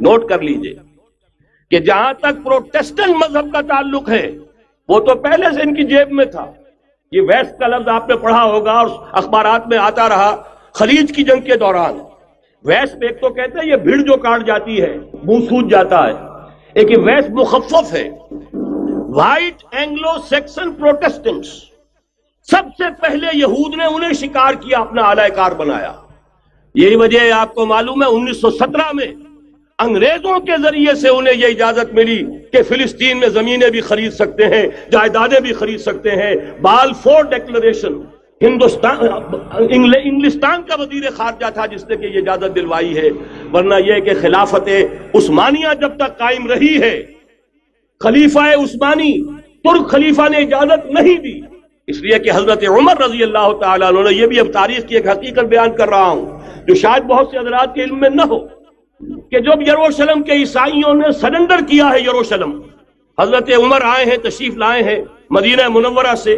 Note کر لیجئے کہ جہاں تک پروٹیسٹنٹ مذہب کا تعلق ہے وہ تو پہلے سے ان کی جیب میں تھا. یہ ویسٹ کا لفظ آپ نے پڑھا ہوگا اور اخبارات میں آتا رہا خلیج کی جنگ کے دوران. ویسٹ ایک تو کہتے ہیں یہ بھیڑ جو کاٹ جاتی ہے منہ سوج جاتا ہے، ایک ویسٹ مخفف ہے. وائٹ اینگلو سیکسن پروٹیسٹنٹس، سب سے پہلے یہود نے انہیں شکار کیا، اپنا اعلی کار بنایا. یہی وجہ ہے آپ کو معلوم ہے 1917 میں انگریزوں کے ذریعے سے انہیں یہ اجازت ملی کہ فلسطین میں زمینیں بھی خرید سکتے ہیں، جائیدادیں بھی خرید سکتے ہیں. بالفور ڈیکلریشن انگلستان کا وزیر خارجہ تھا جس نے کہ یہ اجازت دلوائی ہے. ورنہ یہ کہ خلافت عثمانیہ جب تک قائم رہی ہے، خلیفہ عثمانی ترک خلیفہ نے اجازت نہیں دی. اس لیے کہ حضرت عمر رضی اللہ تعالیٰ عنہ نے، یہ بھی اب تاریخ کی ایک حقیقت بیان کر رہا ہوں جو شاید بہت سے حضرات کے علم میں نہ ہو، کہ جب یروشلم کے عیسائیوں نے سرنڈر کیا ہے یروشلم، حضرت عمر آئے ہیں، تشریف لائے ہیں مدینہ منورہ سے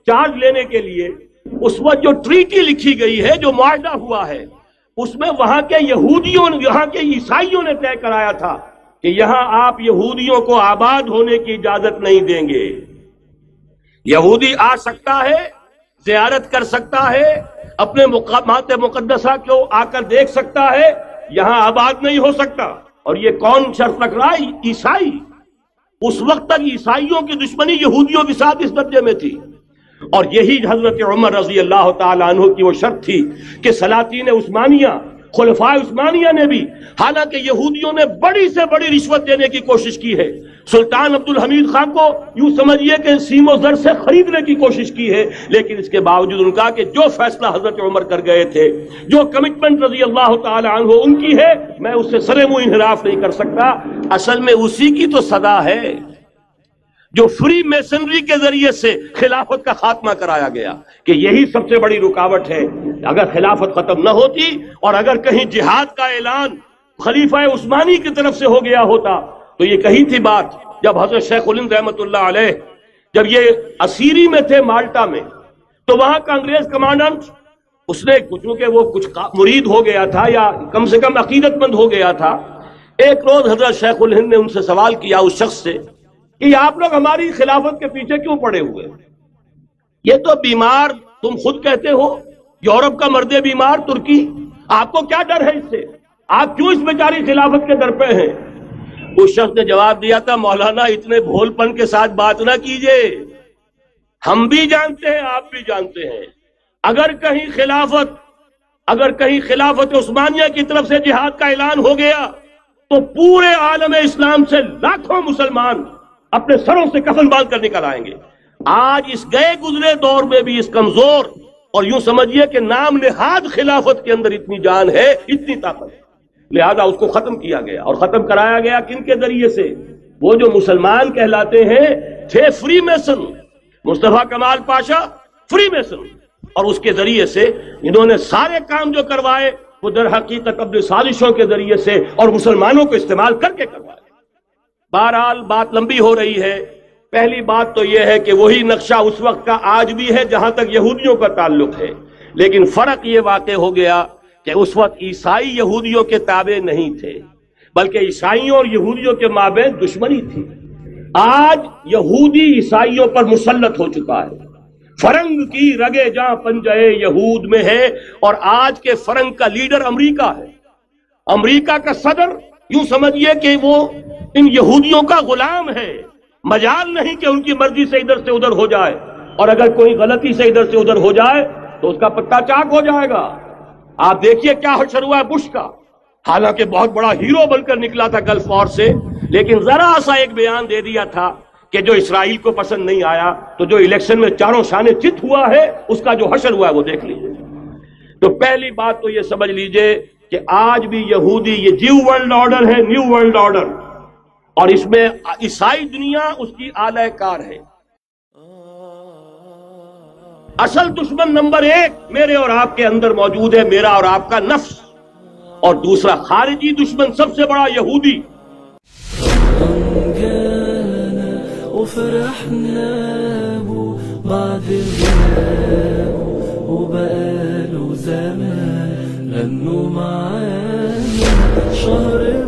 چارج لینے کے لیے. اس وقت جو ٹریٹی لکھی گئی ہے، جو معاہدہ ہوا ہے، اس میں وہاں کے یہودیوں، یہاں کے عیسائیوں نے طے کرایا تھا کہ یہاں آپ یہودیوں کو آباد ہونے کی اجازت نہیں دیں گے. یہودی آ سکتا ہے، زیارت کر سکتا ہے، اپنے مقامات مقدسہ کو آ کر دیکھ سکتا ہے، یہاں آباد نہیں ہو سکتا. اور یہ کون شرط رکھ رہا ہے؟ عیسائی. اس وقت تک عیسائیوں کی دشمنی یہودیوں کے ساتھ اس درجے میں تھی. اور یہی حضرت عمر رضی اللہ تعالیٰ عنہ کی وہ شرط تھی کہ سلاطین عثمانیہ، خلفاء عثمانیہ نے بھی، حالانکہ یہودیوں نے بڑی سے بڑی رشوت دینے کی کوشش کی ہے، سلطان عبد الحمید خان کو یوں سمجھیے کہ سیم و زر سے خریدنے کی کوشش کی ہے، لیکن اس کے باوجود ان کا کہ جو فیصلہ حضرت عمر کر گئے تھے، جو کمٹمنٹ رضی اللہ تعالی عنہ ان کی ہے، میں اس سے سرے منہ انحراف نہیں کر سکتا. اصل میں اسی کی تو صدا ہے جو فری میسنری کے ذریعے سے خلافت کا خاتمہ کرایا گیا، کہ یہی سب سے بڑی رکاوٹ ہے. اگر خلافت ختم نہ ہوتی اور اگر کہیں جہاد کا اعلان خلیفہ عثمانی کی طرف سے ہو گیا ہوتا تو یہ کہی تھی بات جب حضرت شیخ الہند رحمۃ اللہ علیہ جب یہ اسیری میں تھے مالٹا میں، تو وہاں کا انگریز کمانڈنٹ، اس نے چونکہ وہ کچھ مرید ہو گیا تھا یا کم سے کم عقیدت مند ہو گیا تھا، ایک روز حضرت شیخ الہند نے ان سے سوال کیا اس شخص سے کہ آپ لوگ ہماری خلافت کے پیچھے کیوں پڑے ہوئے؟ یہ تو بیمار، تم خود کہتے ہو یورپ کا مرد بیمار ترکی، آپ کو کیا ڈر ہے اس سے؟ آپ کیوں اس بیچاری خلافت کے در پہ ہیں؟ اس شخص نے جواب دیا تھا، مولانا اتنے بھول پن کے ساتھ بات نہ کیجئے، ہم بھی جانتے ہیں آپ بھی جانتے ہیں، اگر کہیں خلافت عثمانیہ کی طرف سے جہاد کا اعلان ہو گیا تو پورے عالم اسلام سے لاکھوں مسلمان اپنے سروں سے کفن باندھ کر نکل آئیں گے. آج اس گئے گزرے دور میں بھی اس کمزور اور یوں سمجھیے کہ نام نہاد خلافت کے اندر اتنی جان ہے، اتنی طاقت ہے، لہذا اس کو ختم کیا گیا. اور ختم کرایا گیا کن کے ذریعے سے؟ وہ جو مسلمان کہلاتے ہیں تھے فری میسن، مصطفیٰ کمال پاشا فری میسن، اور اس کے ذریعے سے انہوں نے سارے کام جو کروائے وہ در حقیقت اپنے سازشوں کے ذریعے سے اور مسلمانوں کو استعمال کر کے کروائے. بہرحال بات لمبی ہو رہی ہے. پہلی بات تو یہ ہے کہ وہی نقشہ اس وقت کا آج بھی ہے جہاں تک یہودیوں کا تعلق ہے، لیکن فرق یہ واقع ہو گیا کہ اس وقت عیسائی یہودیوں کے تابع نہیں تھے، بلکہ عیسائیوں اور یہودیوں کے مابین دشمنی تھی. آج یہودی عیسائیوں پر مسلط ہو چکا ہے. فرنگ کی رگے جاں پنجے یہود میں ہے، اور آج کے فرنگ کا لیڈر امریکہ ہے. امریکہ کا صدر یوں سمجھیے کہ وہ ان یہودیوں کا غلام ہے، مجال نہیں کہ ان کی مرضی سے ادھر سے ادھر ہو جائے، اور اگر کوئی غلطی سے ادھر سے ادھر ہو جائے تو اس کا پتا چاک ہو جائے گا. آپ دیکھیے کیا حشر ہوا ہے بش کا، حالانکہ بہت بڑا ہیرو بن کر نکلا تھا گلف وار سے، لیکن ذرا سا ایک بیان دے دیا تھا کہ جو اسرائیل کو پسند نہیں آیا، تو جو الیکشن میں چاروں شانے چت ہوا ہے اس کا جو حشر ہوا ہے وہ دیکھ لیجیے. تو پہلی بات تو یہ سمجھ لیجیے کہ آج بھی یہودی یہ نیو ورلڈ آرڈر ہے، نیو ورلڈ آرڈر، اور اس میں عیسائی دنیا اس کی اعلی کار ہے. اصل دشمن نمبر 1 میرے اور آپ کے اندر موجود ہے، میرا اور آپ کا نفس، اور دوسرا خارجی دشمن سب سے بڑا یہودی. وبقاله زمان غنوا معانا شهر